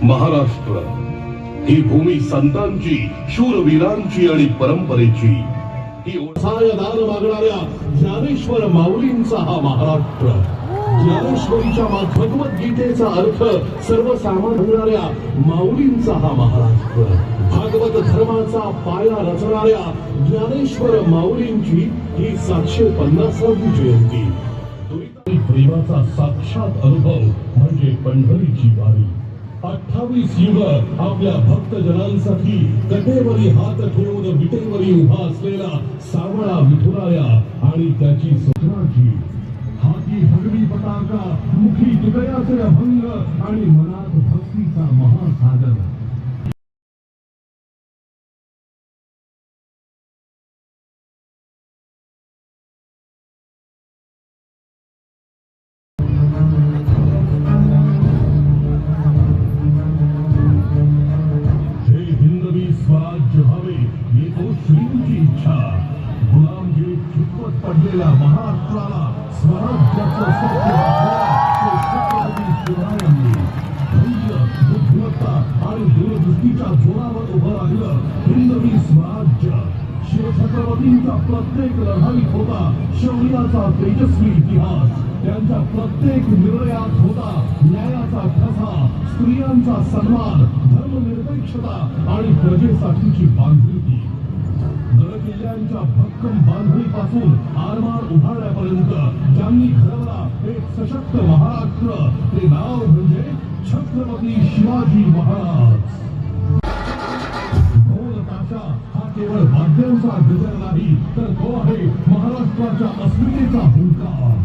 महाराष्ट्र ही भूमी संतांची, शूरवीरांची आणि परंपरेची, ही दान मागणाऱ्या ज्ञानेश्वर माऊलींचा हा महाराष्ट्र, ज्ञानेश्वरीच्या भगवद्गीतेचा अर्थ सर्वसामान्यांना माऊलींचा हा महाराष्ट्र, भागवत धर्माचा पाया रचणाऱ्या ज्ञानेश्वर माऊलींची ही 750वी जयंती. प्रेमाचा साक्षात अनुभव म्हणजे पंढरीची वारी. 28 युग आपल्या भक्तजनांसाठी कटेवरी हात ठेवून विटेवरी उभा असलेला सावळा विठुराया आणि त्याची स्वप्नाची हाती भगवी पताका, मुखी हृदयाचे अभंग आणि मनात भक्तीचा महासागर. स्वराज्य व्हावे ही तो श्रींची इच्छा. गुलामगिरी चुकवत पडलेल्या महाराष्ट्राला स्वराज्याचं सत्य छत्रपती शिवरायांनी धैर्य, बुद्धिमत्ता आणि दूरदृष्टीच्या जोरावर उभं राहिलं. हिंदवी स्वराज्य शिवछत्रपतींचा प्रत्येक लढाईत होता शौर्याचा तेजस्वी इतिहास. त्यांच्या प्रत्येक निर्णयात होता न्यायाचा ठसा, स्त्रियांचा सन्मान, धर्मनिरपेक्षता आणि प्रजेसाठीची बांधिलकी. गडकिल्ल्यांच्या भक्कम बांधणीपासून आरमार उभारण्यापर्यंत ज्यांनी घडवला एक सशक्त महाराष्ट्र, ते नाव म्हणजे छत्रपती शिवाजी महाराज. ढोल ताशा हा केवळ वाद्यांचा गजर नाही, तर तो आहे महाराष्ट्राच्या अस्मितेचा हुंकार.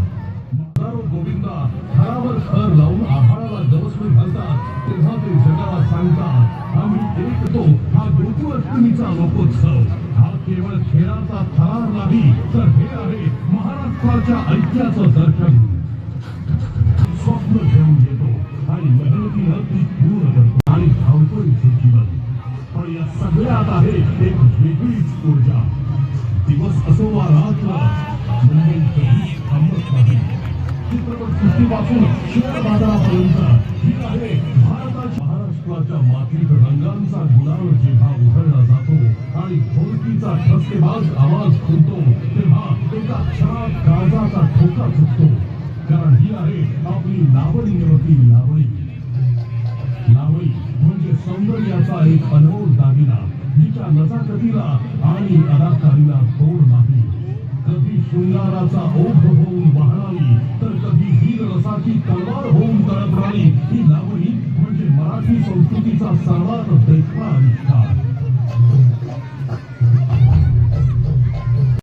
गोविंदा थरावर थर लावून आभाळाला गवसणी घालतात, तेव्हा ते जगाला सांगतात आम्ही एकतो. हा गोकुळाष्टमीचा लोकोत्सव हा केवळ खेळाचा थरार नाही, तर हे आहे महाराष्ट्राच्या ऐक्याचं दर्शन. स्वप्न घेऊन येतो आणि मेहनतीनं ती पूर्ण करतो आणि धावपळीचं जीवन. पण या सगळ्यात आहे एक वेगळीच ऊर्जा. दिवस असो वा रात्र, मुंबई कधीच थांबत नाही. चित्रपटसृष्टीपासून शेअर बाजारापर्यंत ही आहे भारताच्या महाराष्ट्राच्या मातीत रंगांचा गुलाल जेव्हा उधळला जातो आणि ढोलकीचा ठसकेबाज आवाज खुलतो, तेव्हा एका क्षणात काळजाचा ठोका चुकतो. कारण ही आहे आपली लावणीवरती लावणी. लावणी म्हणजे सौंदर्याचा एक अनमोल दागिना, जिच्या नजाकतीला आणि अदाकारीला तोड नाही. कधी शृंगाराचा ओघ होऊन वाहणारी, तर कधी वीर रसाची तलवार होऊन तळपणारी ही लावणी म्हणजे मराठी संस्कृतीचा सर्वात देखणा आविष्कार.